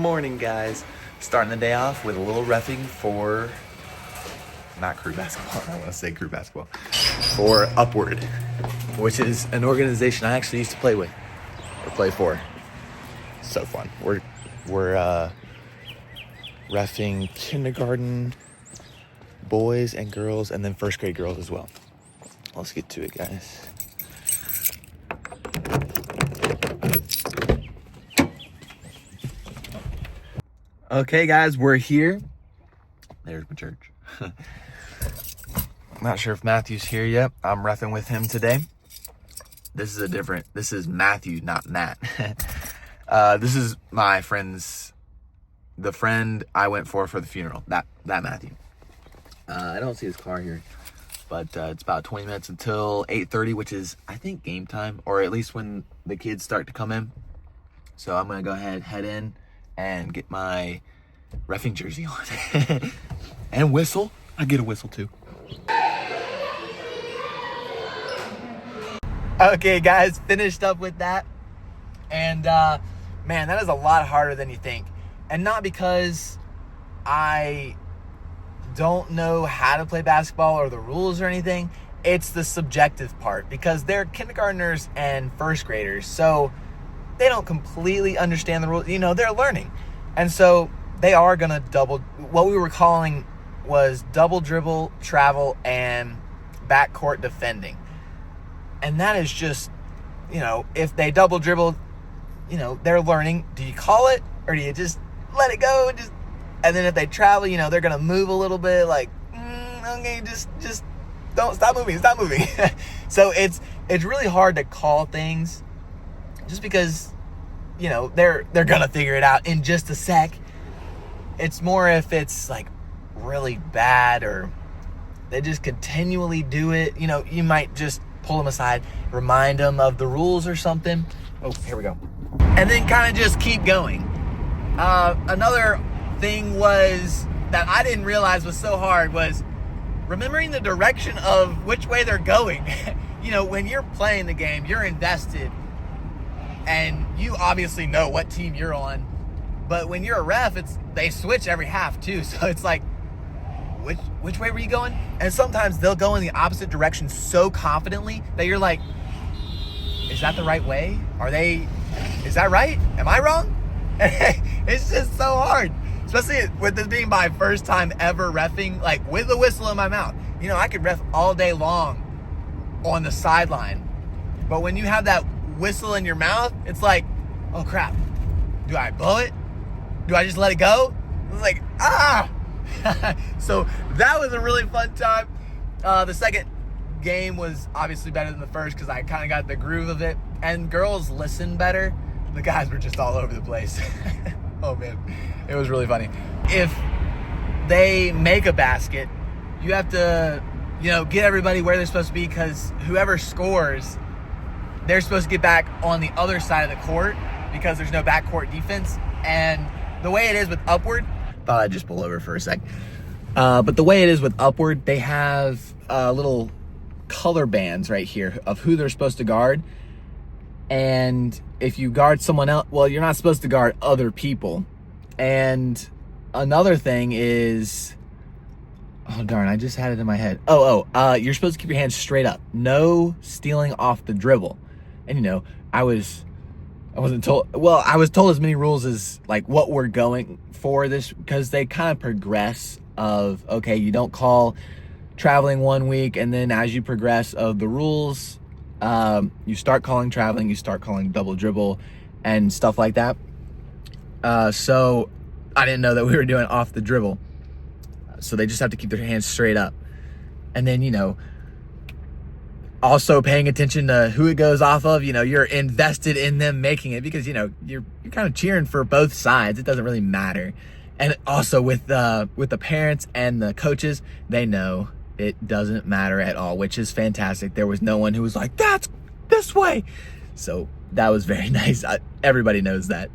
morning, guys. Starting the day off with a little reffing for, not crew basketball, I want to say crew basketball, for Upward, which is an organization I actually used to play with, or play for. So fun. We're reffing kindergarten boys and girls, and then first grade girls as well. Let's get to it, guys. Okay, guys, we're here. There's my church. I'm not sure if Matthew's here yet. I'm reffing with him today. This is Matthew, not Matt. This is my the friend I went for the funeral. That Matthew. I don't see his car here, but it's about 20 minutes until 8:30, which is, I think, game time, or at least when the kids start to come in. So I'm going to go head in and get my reffing jersey on. And whistle. I get a whistle too. Okay, guys, finished up with that. And man, that is a lot harder than you think. And not because I don't know how to play basketball or the rules or anything. It's the subjective part, because they're kindergartners and first graders, so they don't completely understand the rules. You know, they're learning. And so they are going to what we were calling was double dribble, travel, and backcourt defending. And that is just, you know, if they double dribble, you know, they're learning. Do you call it, or do you just let it go? And then if they travel, you know, they're going to move a little bit, like, okay, just don't stop moving. So it's really hard to call things, just because, you know, they're going to figure it out in just a sec. It's more if it's like really bad, or they just continually do it. You know, you might just pull them aside, remind them of the rules or something. Oh, here we go. And then kind of just keep going. Another thing was that I didn't realize was so hard was remembering the direction of which way they're going. You know, when you're playing the game, you're invested, and you obviously know what team you're on. But when you're a ref, they switch every half too. So it's like, which way were you going? And sometimes they'll go in the opposite direction so confidently that you're like, is that the right way? Is that right? Am I wrong? It's just so hard. Especially with this being my first time ever reffing, like with a whistle in my mouth. You know, I could ref all day long on the sideline. But when you have that whistle in your mouth, it's like, oh crap. Do I blow it? Do I just let it go? It's like, So that was a really fun time. The second game was obviously better than the first, because I kind of got the groove of it. And girls listen better. The guys were just all over the place. Oh man, it was really funny. If they make a basket, you have to, you know, get everybody where they're supposed to be, because whoever scores, they're supposed to get back on the other side of the court, because there's no backcourt defense. And the way it is with Upward, thought I'd just pull over for a sec. But the way it is with Upward, they have little color bands right here of who they're supposed to guard. And if you guard someone else, well, you're not supposed to guard other people. And another thing is, oh darn, I just had it in my head. You're supposed to keep your hands straight up. No stealing off the dribble. And you know, I was told as many rules as like what we're going for this, because they kind of progress of, okay, you don't call traveling one week, and then as you progress of the rules, you start calling traveling, you start calling double dribble and stuff like that. So I didn't know that we were doing off the dribble. So they just have to keep their hands straight up. And then, you know, also paying attention to who it goes off of. You know, you're invested in them making it, because, you know, you're kind of cheering for both sides. It doesn't really matter. And also with the parents and the coaches, they know it doesn't matter at all, which is fantastic. There was no one who was like, that's this way. So that was very nice. Everybody knows that.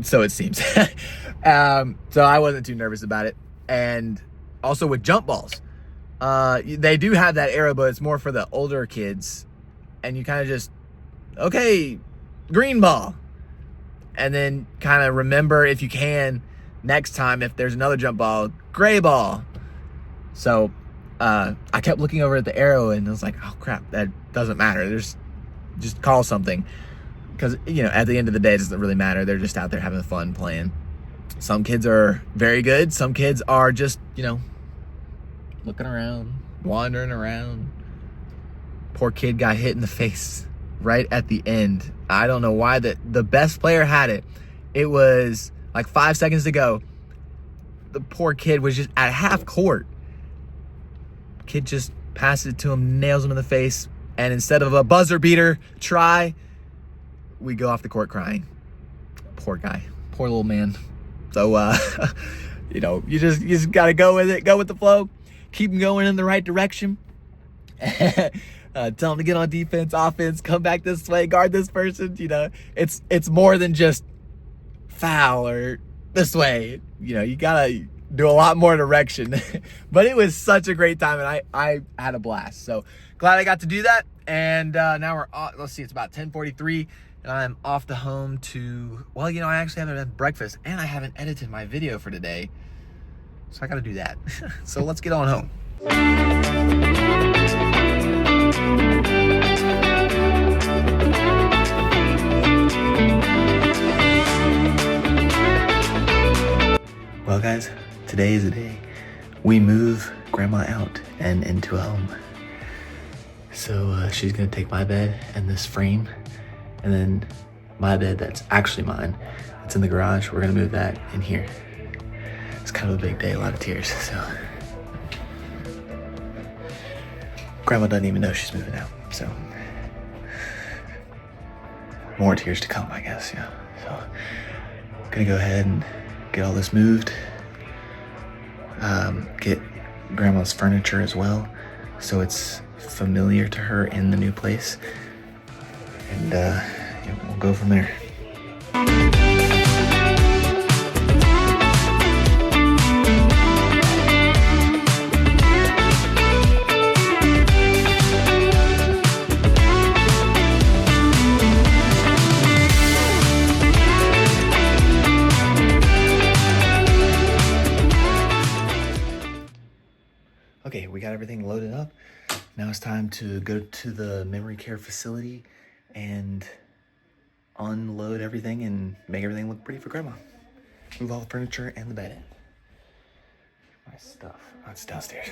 So it seems. So I wasn't too nervous about it. And also with jump balls, they do have that arrow, but it's more for the older kids. And you kind of just, okay, green ball. and then kind of remember, if you can, next time if there's another jump ball, gray ball. So I kept looking over at the arrow and I was like, oh crap, that doesn't matter. Just call something. Because, you know, at the end of the day, it doesn't really matter. They're just out there having fun playing. Some kids are very good. Some kids are just, you know, looking around, wandering around. Poor kid got hit in the face right at the end. I don't know why the best player had it. It was like 5 seconds to go. The poor kid was just at half court. Kid just passes it to him, nails him in the face. And instead of a buzzer beater try, we go off the court crying. Poor guy, poor little man. So, you know, you just got to go with it, go with the flow, keep them going in the right direction. Tell them to get on defense, offense, come back this way, guard this person. You know, it's more than just foul or this way. You know, you got to do a lot more direction. But it was such a great time, and I had a blast. So glad I got to do that. And now we're off. Let's see, it's about 10:43. And I'm off to home to, well, you know, I actually haven't had breakfast and I haven't edited my video for today. So I got to do that. So let's get on home. Well, guys, today is the day we move Grandma out and into a home. So she's going to take my bed and this frame. And then my bed that's actually mine, it's in the garage. We're gonna move that in here. It's kind of a big day, a lot of tears, so. Grandma doesn't even know she's moving out, so. More tears to come, I guess, yeah. So, gonna go ahead and get all this moved. Get Grandma's furniture as well, so it's familiar to her in the new place. And yeah, we'll go from there. Okay, we got everything loaded up. Now it's time to go to the memory care facility and unload everything and make everything look pretty for Grandma. Move all the furniture and the bed in. My stuff. Oh, it's downstairs.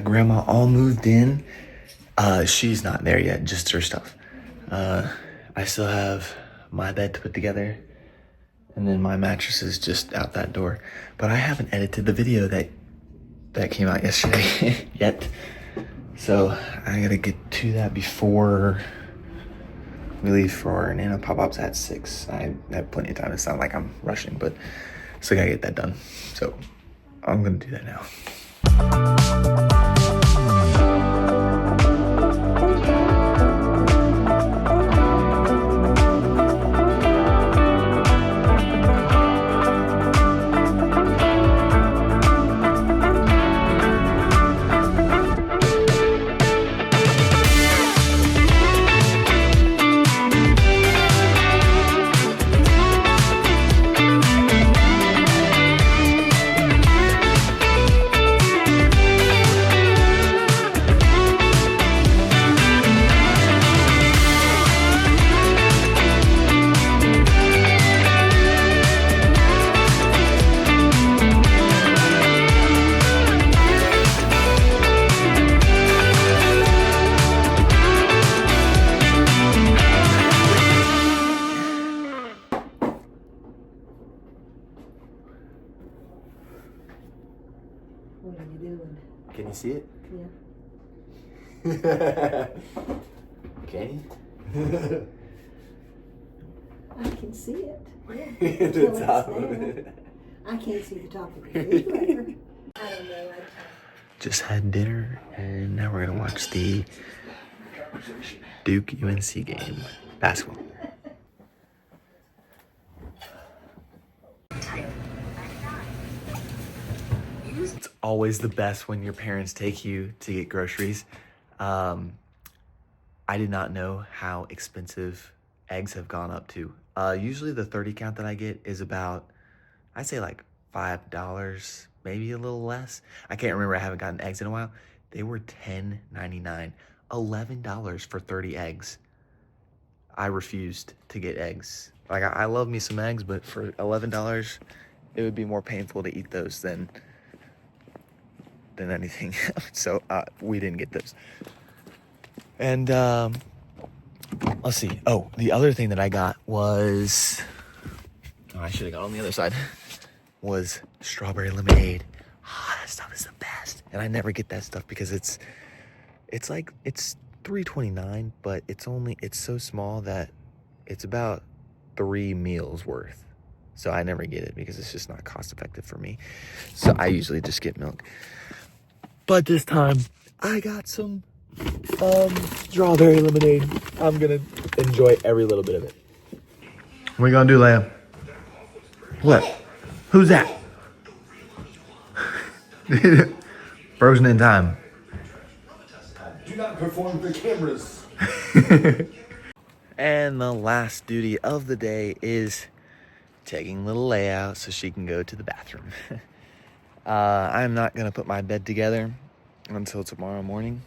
Grandma all moved in. She's not there yet, just her stuff. I still have my bed to put together, and then my mattress is just out that door. But I haven't edited the video that came out yesterday yet. So I gotta get to that before we leave for Nana Pop-Ups at 6. I have plenty of time. It's not like I'm rushing, but still gotta get that done. So I'm gonna do that now. What are you doing? Can you see it? Yeah. Can you? I can see it. The Till it's top of there. it. I can't see the top of the refrigerator. I don't know. Just had dinner, and now we're gonna watch the Duke UNC game, basketball. It's always the best when your parents take you to get groceries. I did not know how expensive eggs have gone up to. Usually the 30 count that I get is about, I'd say like $5, maybe a little less. I can't remember, I haven't gotten eggs in a while. They were $10.99, $11 for 30 eggs. I refused to get eggs. Like, I love me some eggs, but for $11, it would be more painful to eat those than anything. So we didn't get those. And let's see. Oh, the other thing that I got was, I should have got on the other side, was strawberry lemonade. That stuff is the best. And I never get that stuff because it's $3.29, but it's so small that it's about 3 meals worth. So I never get it because it's just not cost effective for me. So I usually just get milk. But this time I got some strawberry lemonade. I'm gonna enjoy every little bit of it. What are you gonna do, Leia? What? Who's that? Frozen in time. Do not perform for cameras. And the last duty of the day is taking little Leia out so she can go to the bathroom. I'm not gonna put my bed together until tomorrow morning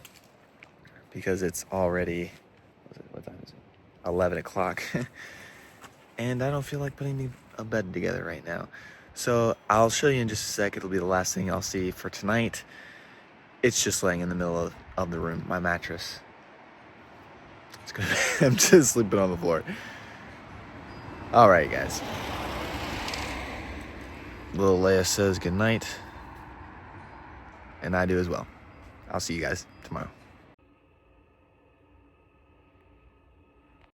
because it's already, what time is it? 11 o'clock. And I don't feel like putting a bed together right now. So I'll show you in just a sec. It'll be the last thing I'll see for tonight. It's just laying in the middle of the room, my mattress. It's good. I'm just sleeping on the floor. All right, guys. Little Leia says goodnight. And I do as well. I'll see you guys tomorrow.